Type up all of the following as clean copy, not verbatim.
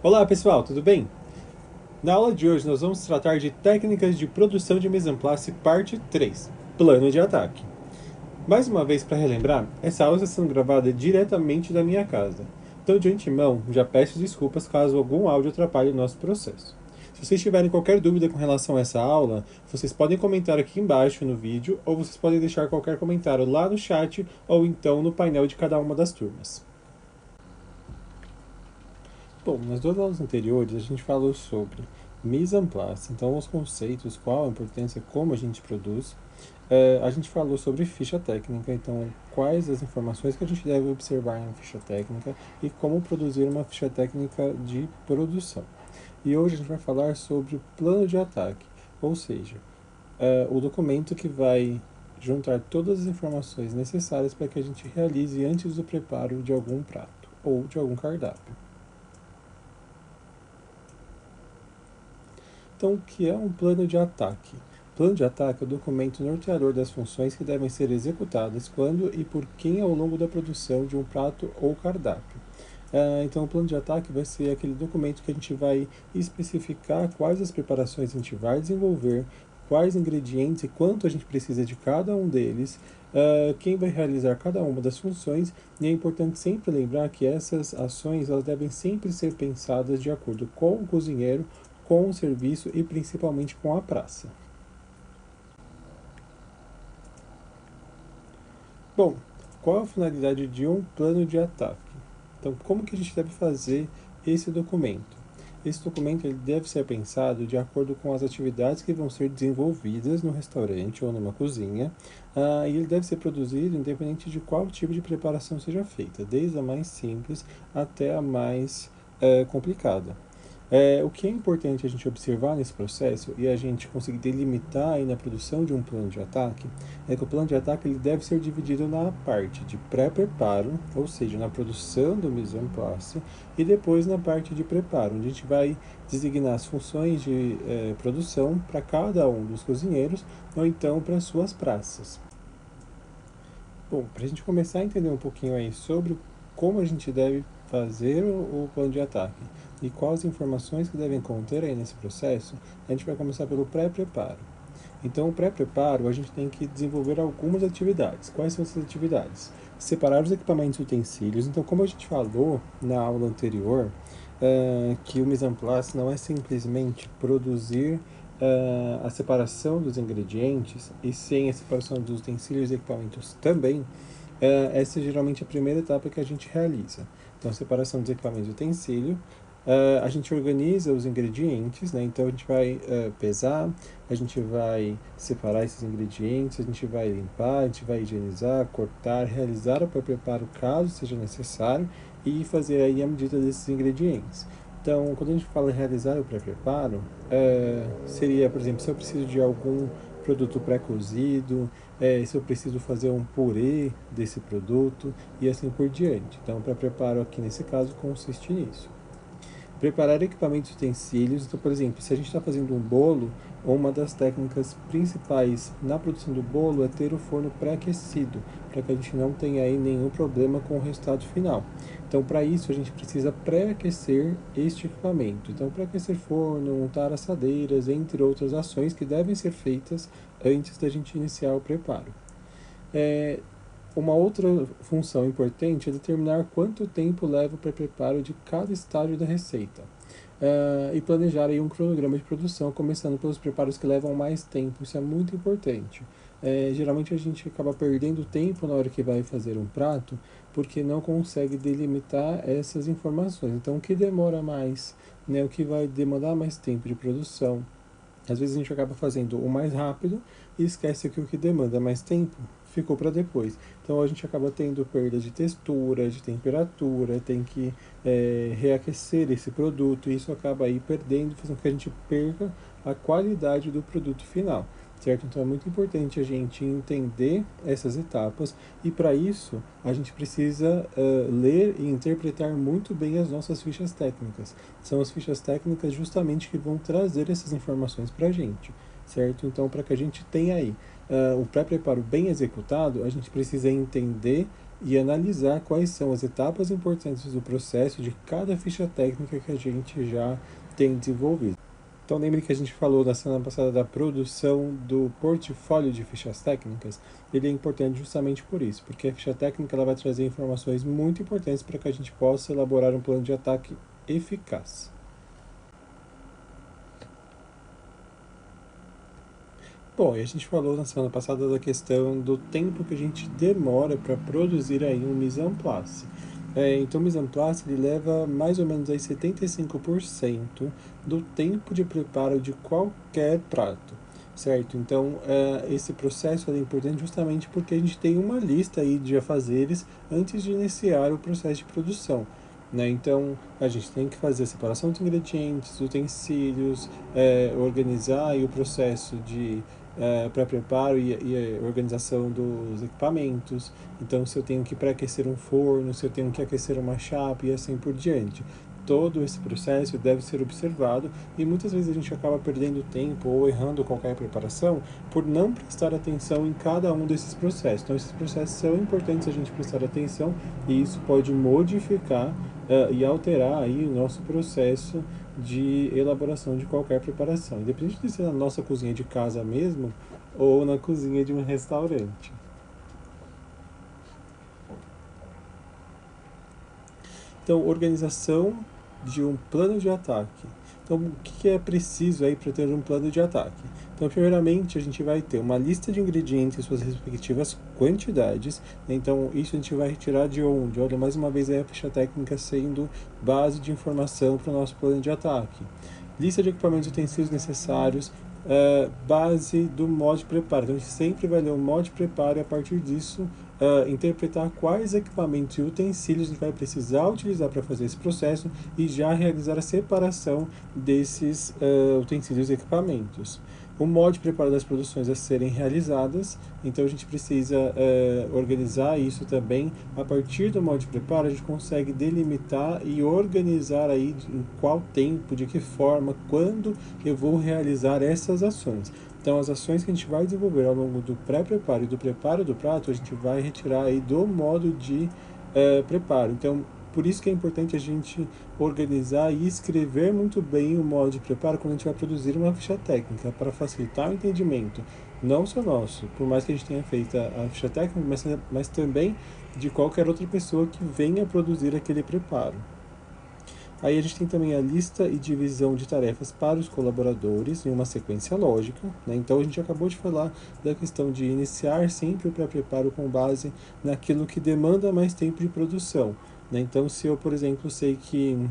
Olá pessoal, tudo bem? Na aula de hoje nós vamos tratar de técnicas de produção de mise en place parte 3, plano de ataque. Mais uma vez para relembrar, essa aula está sendo gravada diretamente da minha casa. Então de antemão, já peço desculpas caso algum áudio atrapalhe o nosso processo. Se vocês tiverem qualquer dúvida com relação a essa aula, vocês podem comentar aqui embaixo no vídeo, ou vocês podem deixar qualquer comentário lá no chat, ou então no painel de cada uma das turmas. Bom, nas duas aulas anteriores a gente falou sobre mise en place, então os conceitos, qual a importância, como a gente produz. A gente falou sobre ficha técnica, então quais as informações que a gente deve observar em ficha técnica e como produzir uma ficha técnica de produção. E hoje a gente vai falar sobre o plano de ataque, ou seja, o documento que vai juntar todas as informações necessárias para que a gente realize antes do preparo de algum prato ou de algum cardápio. Então, o que é um plano de ataque? Plano de ataque é o documento norteador das funções que devem ser executadas quando e por quem ao longo da produção de um prato ou cardápio. Então, o plano de ataque vai ser aquele documento que a gente vai especificar quais as preparações a gente vai desenvolver, quais ingredientes e quanto a gente precisa de cada um deles, quem vai realizar cada uma das funções, e é importante sempre lembrar que essas ações elas devem sempre ser pensadas de acordo com o cozinheiro, com o serviço e principalmente com a praça. Bom, qual a finalidade de um plano de ataque? Então, como que a gente deve fazer esse documento? Esse documento ele deve ser pensado de acordo com as atividades que vão ser desenvolvidas no restaurante ou numa cozinha, e ele deve ser produzido independente de qual tipo de preparação seja feita, desde a mais simples até a mais complicada. O que é importante a gente observar nesse processo e a gente conseguir delimitar aí na produção de um plano de ataque é que o plano de ataque ele deve ser dividido na parte de pré-preparo, ou seja, na produção do mise en place, e depois na parte de preparo, onde a gente vai designar as funções de produção para cada um dos cozinheiros ou então para suas praças. Bom, para a gente começar a entender um pouquinho aí sobre como a gente deve fazer o plano de ataque e quais informações que devem conter aí nesse processo, a gente vai começar pelo pré-preparo. Então, o pré-preparo, a gente tem que desenvolver algumas atividades. Quais são essas atividades? Separar os equipamentos e utensílios. Então, como a gente falou na aula anterior, que o mise en place não é simplesmente produzir a separação dos ingredientes, e sim a separação dos utensílios e equipamentos também. Essa é geralmente a primeira etapa que a gente realiza. Então, a separação dos equipamentos e utensílio. A gente organiza os ingredientes, né? Então a gente vai pesar, a gente vai separar esses ingredientes, a gente vai limpar, a gente vai higienizar, cortar, realizar o pré-preparo caso seja necessário e fazer aí a medida desses ingredientes. Então, quando a gente fala em realizar o pré-preparo, seria, por exemplo, se eu preciso de algum produto pré-cozido, se eu preciso fazer um purê desse produto e assim por diante. Então, o pré-preparo aqui nesse caso consiste nisso. Preparar equipamentos e utensílios. Então, por exemplo, se a gente está fazendo um bolo, uma das técnicas principais na produção do bolo é ter o forno pré-aquecido, para que a gente não tenha aí nenhum problema com o resultado final. Então, para isso, a gente precisa pré-aquecer este equipamento. Então, pré-aquecer forno, montar assadeiras, entre outras ações que devem ser feitas antes da gente iniciar o preparo. Uma outra função importante é determinar quanto tempo leva o pré-preparo de cada estágio da receita. E planejar aí um cronograma de produção, começando pelos preparos que levam mais tempo. Isso é muito importante. Geralmente a gente acaba perdendo tempo na hora que vai fazer um prato, porque não consegue delimitar essas informações. Então, o que demora mais, né, o que vai demandar mais tempo de produção, às vezes a gente acaba fazendo o mais rápido e esquece que o que demanda mais tempo ficou para depois. Então a gente acaba tendo perda de textura, de temperatura, tem que reaquecer esse produto e isso acaba aí perdendo, fazendo com que a gente perca a qualidade do produto final. Certo? Então é muito importante a gente entender essas etapas e para isso a gente precisa ler e interpretar muito bem as nossas fichas técnicas. São as fichas técnicas justamente que vão trazer essas informações para a gente, certo? Então para que a gente tenha aí o pré-preparo bem executado, a gente precisa entender e analisar quais são as etapas importantes do processo de cada ficha técnica que a gente já tem desenvolvido. Então lembre que a gente falou na semana passada da produção do portfólio de fichas técnicas. Ele é importante justamente por isso, porque a ficha técnica ela vai trazer informações muito importantes para que a gente possa elaborar um plano de ataque eficaz. Bom, e a gente falou na semana passada da questão do tempo que a gente demora para produzir aí um mise en place. Então, o mise en place ele leva mais ou menos aí 75% do tempo de preparo de qualquer prato, certo? Então, esse processo é importante justamente porque a gente tem uma lista aí de afazeres antes de iniciar o processo de produção. Né? Então, a gente tem que fazer a separação dos ingredientes, utensílios, organizar aí o processo de pré-preparo e organização dos equipamentos. Então, se eu tenho que pré-aquecer um forno, se eu tenho que aquecer uma chapa e assim por diante. Todo esse processo deve ser observado e muitas vezes a gente acaba perdendo tempo ou errando qualquer preparação por não prestar atenção em cada um desses processos. Então, esses processos são importantes a gente prestar atenção e isso pode modificar e alterar aí o nosso processo de elaboração de qualquer preparação, independente de ser na nossa cozinha de casa mesmo ou na cozinha de um restaurante. Então, organização de um plano de ataque. Então, o que é preciso aí para ter um plano de ataque? Então, primeiramente, a gente vai ter uma lista de ingredientes e suas respectivas quantidades. Então, isso a gente vai retirar de onde? Olha, mais uma vez, aí a ficha técnica sendo base de informação para o nosso plano de ataque. Lista de equipamentos e utensílios necessários, base do modo de preparo. Então, a gente sempre vai ler o modo de preparo e, a partir disso, interpretar quais equipamentos e utensílios a gente vai precisar utilizar para fazer esse processo e já realizar a separação desses utensílios e equipamentos. O modo de preparo das produções a serem realizadas, então a gente precisa organizar isso também. A partir do modo de preparo, a gente consegue delimitar e organizar aí em qual tempo, de que forma, quando eu vou realizar essas ações. Então, as ações que a gente vai desenvolver ao longo do pré-preparo e do preparo do prato, a gente vai retirar aí do modo de preparo. Então, por isso que é importante a gente organizar e escrever muito bem o modo de preparo quando a gente vai produzir uma ficha técnica, para facilitar o entendimento, não só nosso, por mais que a gente tenha feito a ficha técnica, mas também de qualquer outra pessoa que venha produzir aquele preparo. Aí a gente tem também a lista e divisão de tarefas para os colaboradores em uma sequência lógica. Né? Então a gente acabou de falar da questão de iniciar sempre o pré-preparo com base naquilo que demanda mais tempo de produção. Né? Então se eu, por exemplo, sei que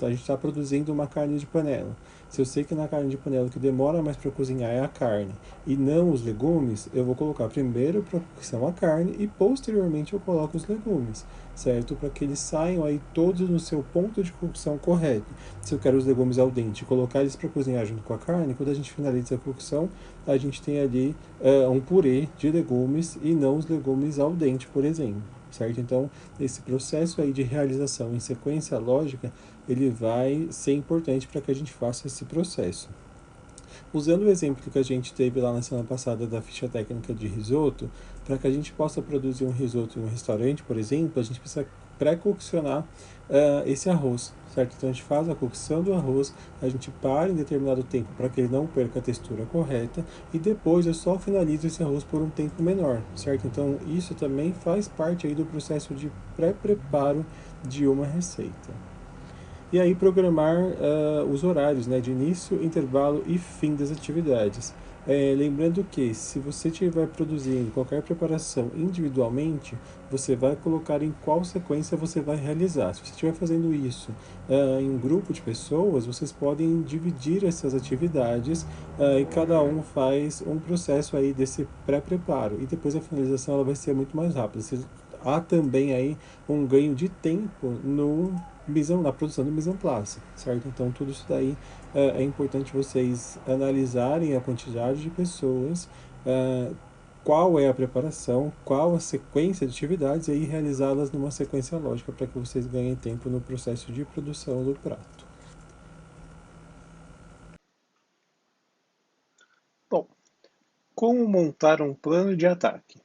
a gente está produzindo uma carne de panela, se eu sei que na carne de panela o que demora mais para cozinhar é a carne e não os legumes, eu vou colocar primeiro para cocção a carne e posteriormente eu coloco os legumes, certo? Para que eles saiam aí todos no seu ponto de cocção correto. Se eu quero os legumes al dente, colocar eles para cozinhar junto com a carne, quando a gente finaliza a cocção, a gente tem ali um purê de legumes e não os legumes al dente, por exemplo. Certo? Então, esse processo aí de realização em sequência lógica, ele vai ser importante para que a gente faça esse processo. Usando o exemplo que a gente teve lá na semana passada da ficha técnica de risoto, para que a gente possa produzir um risoto em um restaurante, por exemplo, a gente precisa pré-coccionar esse arroz, certo? Então a gente faz a cocção do arroz, a gente para em determinado tempo para que ele não perca a textura correta e depois eu só finalizo esse arroz por um tempo menor, certo? Então isso também faz parte aí do processo de pré-preparo de uma receita. E aí programar os horários, né, de início, intervalo e fim das atividades. Lembrando que se você estiver produzindo qualquer preparação individualmente, você vai colocar em qual sequência você vai realizar. Se você estiver fazendo isso em um grupo de pessoas, vocês podem dividir essas atividades e cada um faz um processo aí desse pré-preparo. E depois a finalização ela vai ser muito mais rápida. Há também aí um ganho de tempo na produção do mise en place, certo? Então tudo isso daí é importante vocês analisarem a quantidade de pessoas, qual é a preparação, qual a sequência de atividades e aí realizá-las numa sequência lógica para que vocês ganhem tempo no processo de produção do prato. Bom, como montar um plano de ataque?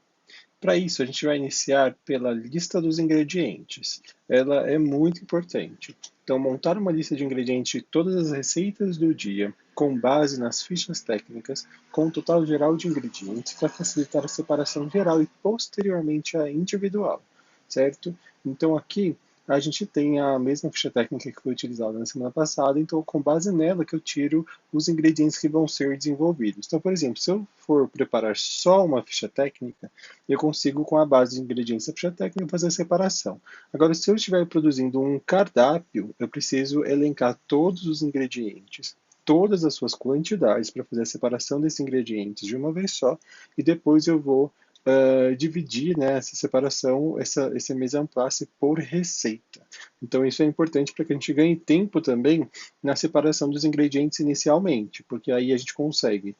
Para isso, a gente vai iniciar pela lista dos ingredientes. Ela é muito importante. Então, montar uma lista de ingredientes de todas as receitas do dia, com base nas fichas técnicas, com o total geral de ingredientes, para facilitar a separação geral e posteriormente a individual, certo? Então, aqui a gente tem a mesma ficha técnica que foi utilizada na semana passada, então, com base nela que eu tiro os ingredientes que vão ser desenvolvidos. Então, por exemplo, se eu for preparar só uma ficha técnica, eu consigo, com a base de ingredientes da ficha técnica, fazer a separação. Agora, se eu estiver produzindo um cardápio, eu preciso elencar todos os ingredientes, todas as suas quantidades, para fazer a separação desses ingredientes de uma vez só, e depois eu vou dividir, né, essa separação, esse mise en place por receita. Então isso é importante para que a gente ganhe tempo também na separação dos ingredientes inicialmente, porque aí a gente consegue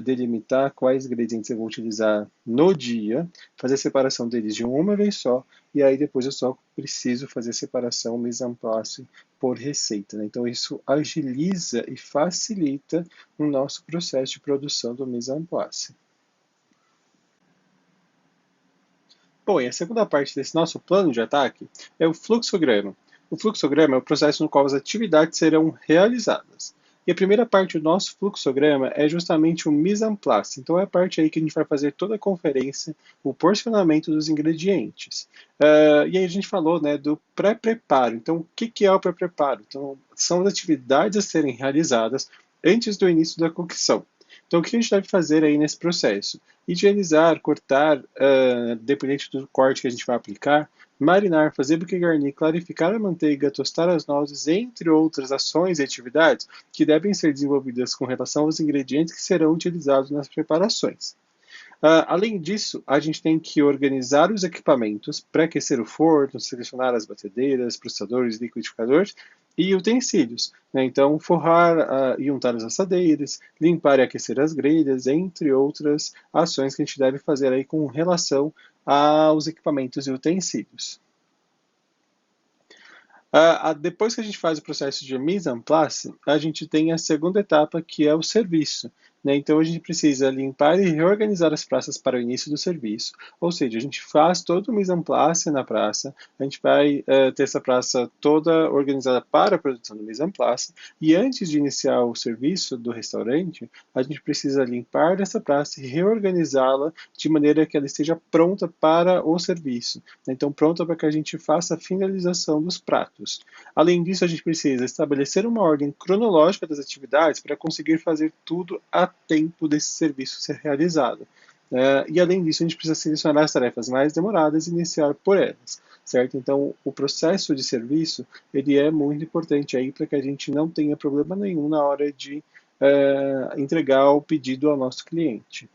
delimitar quais ingredientes eu vou utilizar no dia, fazer a separação deles de uma vez só, e aí depois eu só preciso fazer a separação mise en place por receita. Né? Então isso agiliza e facilita o nosso processo de produção do mise en place. Bom, e a segunda parte desse nosso plano de ataque é o fluxograma. O fluxograma é o processo no qual as atividades serão realizadas. E a primeira parte do nosso fluxograma é justamente o mise en place. Então é a parte aí que a gente vai fazer toda a conferência, o porcionamento dos ingredientes. E aí a gente falou, né, do pré-preparo. Então o que é o pré-preparo? Então são as atividades a serem realizadas antes do início da cocção. Então, o que a gente deve fazer aí nesse processo? Higienizar, cortar, dependente do corte que a gente vai aplicar, marinar, fazer buquê garni, clarificar a manteiga, tostar as nozes, entre outras ações e atividades que devem ser desenvolvidas com relação aos ingredientes que serão utilizados nas preparações. Além disso, a gente tem que organizar os equipamentos, pré-aquecer o forno, selecionar as batedeiras, processadores, liquidificadores e utensílios. Né? Então, forrar e untar as assadeiras, limpar e aquecer as grelhas, entre outras ações que a gente deve fazer aí com relação aos equipamentos e utensílios. Depois que a gente faz o processo de mise en place, a gente tem a segunda etapa, que é o serviço. Né? Então, a gente precisa limpar e reorganizar as praças para o início do serviço. Ou seja, a gente faz todo o mise en place na praça, a gente vai ter essa praça toda organizada para a produção do mise en place, e antes de iniciar o serviço do restaurante, a gente precisa limpar essa praça e reorganizá-la de maneira que ela esteja pronta para o serviço. Então, pronta para que a gente faça a finalização dos pratos. Além disso, a gente precisa estabelecer uma ordem cronológica das atividades para conseguir fazer tudo a tempo desse serviço ser realizado. E além disso, a gente precisa selecionar as tarefas mais demoradas e iniciar por elas, certo? Então, o processo de serviço, ele é muito importante aí para que a gente não tenha problema nenhum na hora de entregar o pedido ao nosso cliente.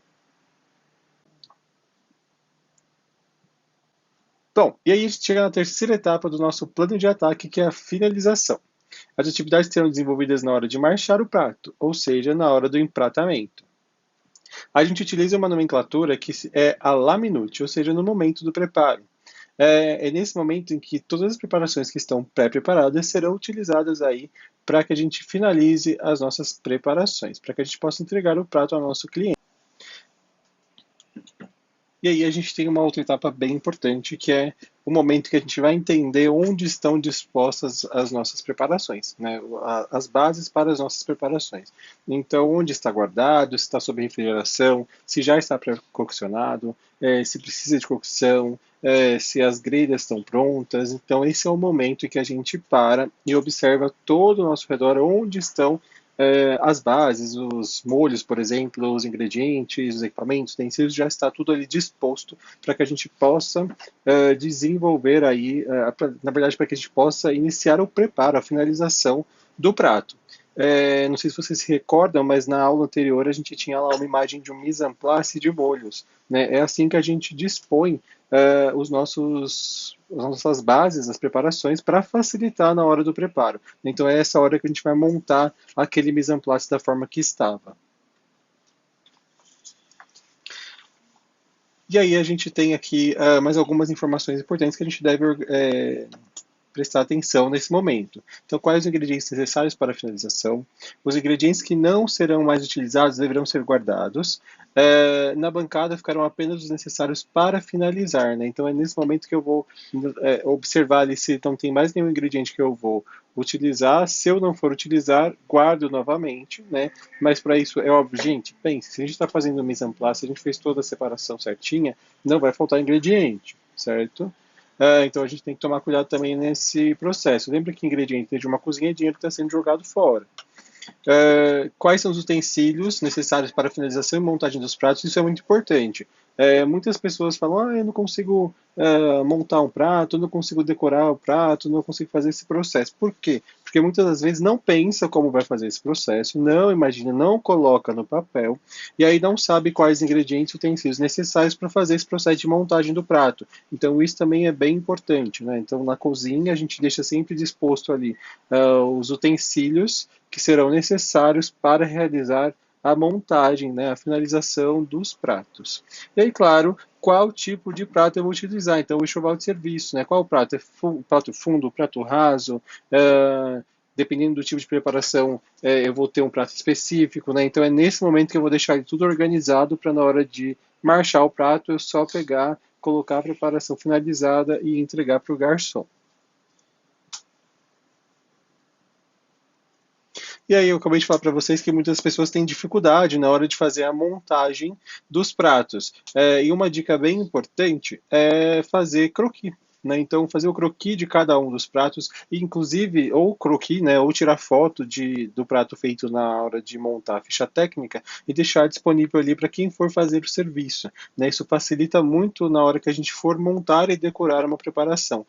Bom, e aí a gente chega na terceira etapa do nosso plano de ataque, que é a finalização. As atividades serão desenvolvidas na hora de marchar o prato, ou seja, na hora do empratamento. A gente utiliza uma nomenclatura que é a la minute, ou seja, no momento do preparo. É nesse momento em que todas as preparações que estão pré-preparadas serão utilizadas aí para que a gente finalize as nossas preparações, para que a gente possa entregar o prato ao nosso cliente. E aí a gente tem uma outra etapa bem importante, que é o momento que a gente vai entender onde estão dispostas as nossas preparações, né? As bases para as nossas preparações. Então, onde está guardado, se está sob refrigeração, se já está pré-coccionado, se precisa de cocção, se as grelhas estão prontas. Então, esse é o momento em que a gente para e observa todo o nosso redor, onde estão as bases, os molhos, por exemplo, os ingredientes, os equipamentos, utensílios, já está tudo ali disposto para que a gente possa desenvolver aí, na verdade, para que a gente possa iniciar o preparo, a finalização do prato. Não sei se vocês se recordam, mas na aula anterior a gente tinha lá uma imagem de um mise en place de molhos. Né? É assim que a gente dispõe as nossas bases, as preparações, para facilitar na hora do preparo. Então é essa hora que a gente vai montar aquele mise en place da forma que estava. E aí a gente tem aqui mais algumas informações importantes que a gente deve prestar atenção nesse momento. Então, quais os ingredientes necessários para a finalização? Os ingredientes que não serão mais utilizados deverão ser guardados. na bancada ficarão apenas os necessários para finalizar, né? Então é nesse momento que eu vou observar ali se não tem mais nenhum ingrediente que eu vou utilizar. Se eu não for utilizar, guardo novamente, né? Mas para isso é óbvio, gente, pense, se a gente está fazendo mise en place, se a gente fez toda a separação certinha, não vai faltar ingrediente, certo? Então a gente tem que tomar cuidado também nesse processo. Lembra que ingrediente de uma cozinha é dinheiro que está sendo jogado fora. Quais são os utensílios necessários para a finalização e montagem dos pratos? Isso é muito importante. Muitas pessoas falam, eu não consigo montar um prato, não consigo decorar o prato, não consigo fazer esse processo. Por quê? Porque muitas das vezes não pensa como vai fazer esse processo, não imagina, não coloca no papel, e aí não sabe quais ingredientes e utensílios necessários para fazer esse processo de montagem do prato. Então isso também é bem importante, né? Então na cozinha a gente deixa sempre disposto ali os utensílios que serão necessários para realizar a montagem, né, a finalização dos pratos. E aí, claro, qual tipo de prato eu vou utilizar? Então, o enxoval de serviço, né? Qual prato? É prato fundo, prato raso? Dependendo do tipo de preparação, eu vou ter um prato específico, né? Então, é nesse momento que eu vou deixar tudo organizado para na hora de marchar o prato, eu só pegar, colocar a preparação finalizada e entregar para o garçom. E aí eu acabei de falar para vocês que muitas pessoas têm dificuldade na hora de fazer a montagem dos pratos. E uma dica bem importante é fazer croquis. Né? Então, fazer o croquis de cada um dos pratos, inclusive, ou croquis, né, ou tirar foto do prato feito na hora de montar a ficha técnica e deixar disponível ali para quem for fazer o serviço. Né? Isso facilita muito na hora que a gente for montar e decorar uma preparação.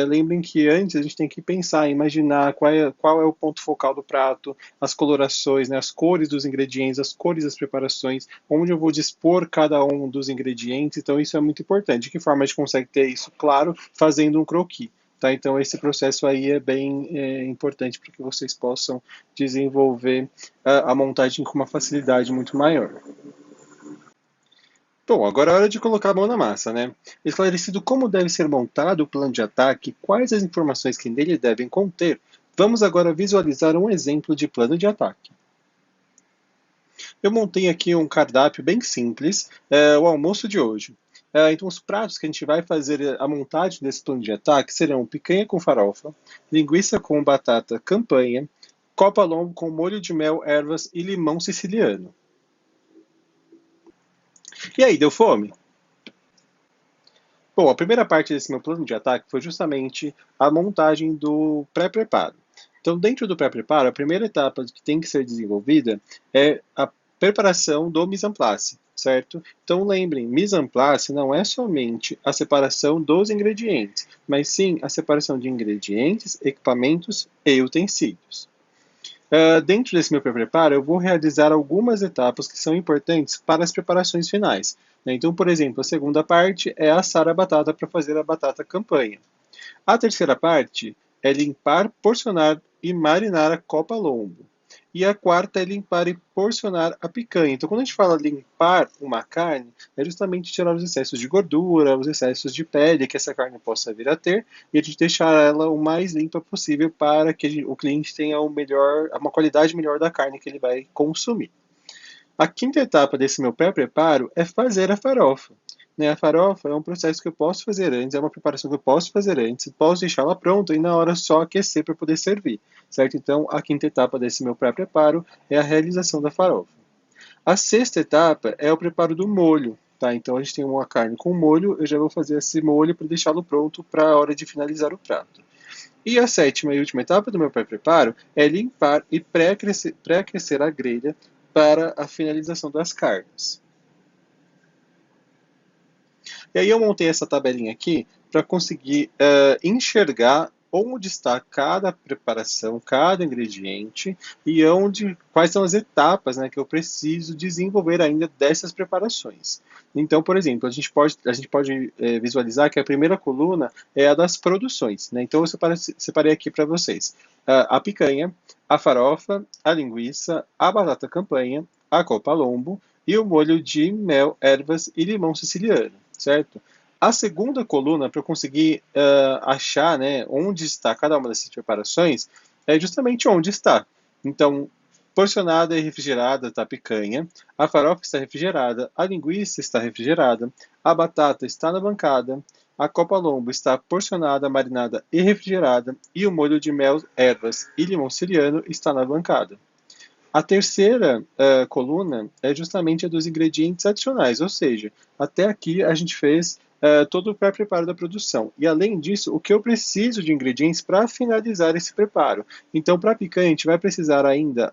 Lembrem que antes a gente tem que pensar, imaginar qual é o ponto focal do prato, as colorações, né, as cores dos ingredientes, as cores das preparações, onde eu vou dispor cada um dos ingredientes. Então isso é muito importante. De que forma a gente consegue ter isso? Claro, fazendo um croquis. Tá? Então esse processo aí é bem importante para que vocês possam desenvolver a montagem com uma facilidade muito maior. Bom, agora é hora de colocar a mão na massa, né? Esclarecido como deve ser montado o plano de ataque, quais as informações que nele devem conter, vamos agora visualizar um exemplo de plano de ataque. Eu montei aqui um cardápio bem simples, o almoço de hoje. Então, os pratos que a gente vai fazer a montagem desse plano de ataque serão picanha com farofa, linguiça com batata campanha, copa lombo com molho de mel, ervas e limão siciliano. E aí, deu fome? Bom, a primeira parte desse meu plano de ataque foi justamente a montagem do pré-preparo. Então, dentro do pré-preparo, a primeira etapa que tem que ser desenvolvida é a preparação do mise en place, certo? Então, lembrem, mise en place não é somente a separação dos ingredientes, mas sim a separação de ingredientes, equipamentos e utensílios. Dentro desse meu pré-preparo, eu vou realizar algumas etapas que são importantes para as preparações finais. Né? Então, por exemplo, a segunda parte é assar a batata para fazer a batata campanha. A terceira parte é limpar, porcionar e marinar a copa lombo. E a quarta é limpar e porcionar a picanha. Então, quando a gente fala limpar uma carne, é justamente tirar os excessos de gordura, os excessos de pele que essa carne possa vir a ter, e a gente deixar ela o mais limpa possível para que o cliente tenha uma qualidade melhor da carne que ele vai consumir. A quinta etapa desse meu pré-preparo é fazer a farofa. Né, a farofa é um processo que eu posso fazer antes, é uma preparação que eu posso fazer antes, posso deixá-la pronta e na hora só aquecer para poder servir, certo? Então, a quinta etapa desse meu pré-preparo é a realização da farofa. A sexta etapa é o preparo do molho, tá? Então, a gente tem uma carne com molho, eu já vou fazer esse molho para deixá-lo pronto para a hora de finalizar o prato. E a sétima e última etapa do meu pré-preparo é limpar e pré-aquecer a grelha para a finalização das carnes. E aí eu montei essa tabelinha aqui para conseguir enxergar onde está cada preparação, cada ingrediente e quais são as etapas, né, que eu preciso desenvolver ainda dessas preparações. Então, por exemplo, a gente pode visualizar que a primeira coluna é a das produções. Né? Então, eu separei aqui para vocês a picanha, a farofa, a linguiça, a batata campanha, a copa lombo e o molho de mel, ervas e limão siciliano, certo? A segunda coluna, para eu conseguir achar, né, onde está cada uma dessas preparações, é justamente onde está. Então, porcionada e refrigerada está a picanha, a farofa está refrigerada, a linguiça está refrigerada, a batata está na bancada, a copa lombo está porcionada, marinada e refrigerada, e o molho de mel, ervas e limão siciliano está na bancada. A terceira coluna é justamente a dos ingredientes adicionais, ou seja, até aqui a gente fez todo o pré-preparo da produção. E além disso, o que eu preciso de ingredientes para finalizar esse preparo. Então, para a picanha, a gente vai precisar ainda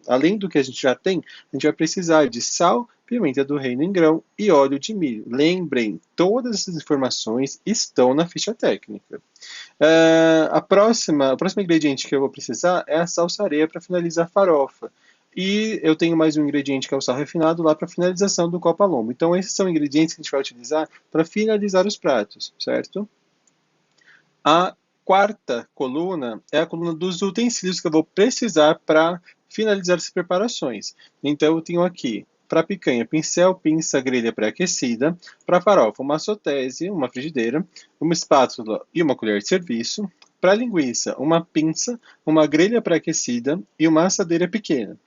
além do que a gente já tem, a gente vai precisar de sal, pimenta do reino em grão e óleo de milho. Lembrem, todas essas informações estão na ficha técnica. O próximo ingrediente que eu vou precisar é a salsa-areia para finalizar a farofa. E eu tenho mais um ingrediente que é o sal refinado lá para finalização do copa lombo. Então esses são ingredientes que a gente vai utilizar para finalizar os pratos, certo? A quarta coluna é a coluna dos utensílios que eu vou precisar para finalizar as preparações. Então eu tenho aqui, para picanha, pincel, pinça, grelha pré-aquecida. Para farofa, uma sotese, uma frigideira, uma espátula e uma colher de serviço. Para linguiça, uma pinça, uma grelha pré-aquecida e uma assadeira pequena.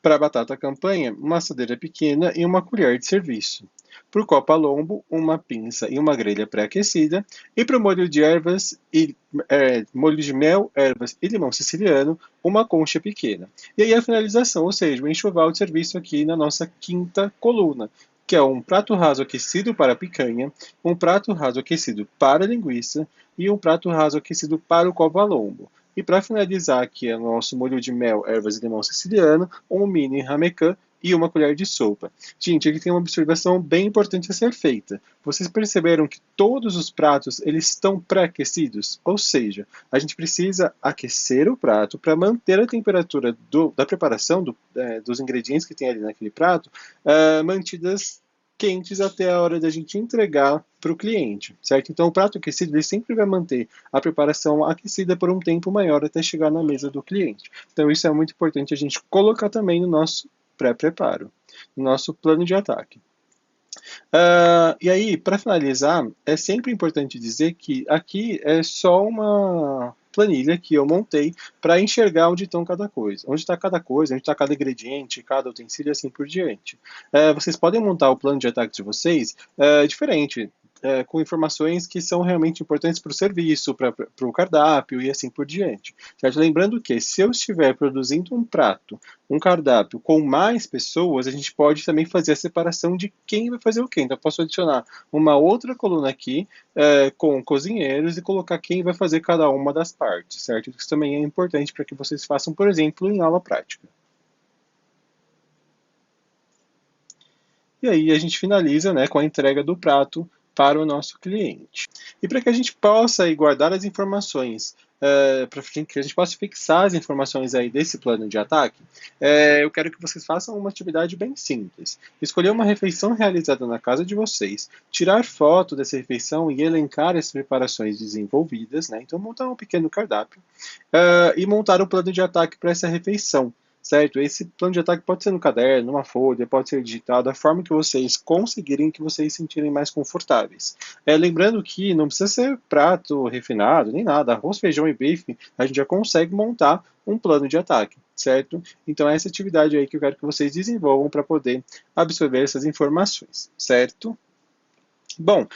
Para batata campanha, uma assadeira pequena e uma colher de serviço. Para o copa lombo, uma pinça e uma grelha pré-aquecida. E para o molho de molho de mel, ervas e limão siciliano, uma concha pequena. E aí a finalização, ou seja, o enxoval de serviço aqui na nossa quinta coluna, que é um prato raso aquecido para a picanha, um prato raso aquecido para a linguiça e um prato raso aquecido para o copa lombo. E para finalizar aqui é o nosso molho de mel, ervas e limão siciliano, um mini ramequim e uma colher de sopa. Gente, aqui tem uma observação bem importante a ser feita. Vocês perceberam que todos os pratos eles estão pré-aquecidos? Ou seja, a gente precisa aquecer o prato para manter a temperatura da preparação dos ingredientes que tem ali naquele prato mantidas quentes até a hora da gente entregar para o cliente, certo? Então, o prato aquecido ele sempre vai manter a preparação aquecida por um tempo maior até chegar na mesa do cliente. Então, isso é muito importante a gente colocar também no nosso pré-preparo, no nosso plano de ataque. E aí, para finalizar, é sempre importante dizer que aqui é só uma planilha que eu montei para enxergar onde estão cada coisa. Onde está cada coisa, onde está cada ingrediente, cada utensílio e assim por diante. Vocês podem montar o plano de ataque de vocês diferente. Com informações que são realmente importantes para o serviço, para o cardápio e assim por diante. Certo? Lembrando que se eu estiver produzindo um cardápio com mais pessoas, a gente pode também fazer a separação de quem vai fazer o quê. Então, eu posso adicionar uma outra coluna aqui com cozinheiros e colocar quem vai fazer cada uma das partes, certo? Isso também é importante para que vocês façam, por exemplo, em aula prática. E aí a gente finaliza com a entrega do prato para o nosso cliente. E para que a gente possa guardar as informações, para que a gente possa fixar as informações aí desse plano de ataque, eu quero que vocês façam uma atividade bem simples. Escolher uma refeição realizada na casa de vocês, tirar foto dessa refeição e elencar as preparações desenvolvidas, né? Então montar um pequeno cardápio e montar o plano de ataque para essa refeição. Certo? Esse plano de ataque pode ser no caderno, numa folha, pode ser digitado, da forma que vocês conseguirem, que vocês se sentirem mais confortáveis. Lembrando que não precisa ser prato refinado, nem nada. Arroz, feijão e bife, a gente já consegue montar um plano de ataque, certo? Então, essa atividade aí que eu quero que vocês desenvolvam para poder absorver essas informações, certo? Bom,